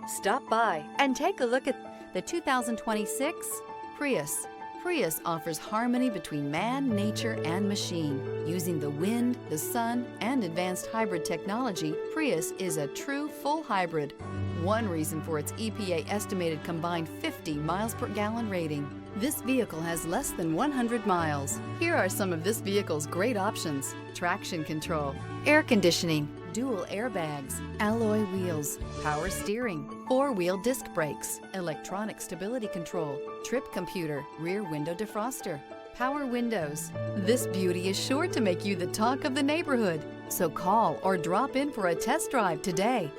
Stop by and take a look at the 2026 Prius. Prius offers harmony between man, nature, and machine. Using the wind, the sun, and advanced hybrid technology, Prius is a true full hybrid. One reason for its EPA estimated combined 50 miles per gallon rating. This vehicle has less than 100 miles. Here are some of this vehicle's great options: traction control, air conditioning, dual airbags, alloy wheels, power steering, four-wheel disc brakes, electronic stability control, trip computer, rear window defroster, power windows. This beauty is sure to make you the talk of the neighborhood. So call or drop in for a test drive today.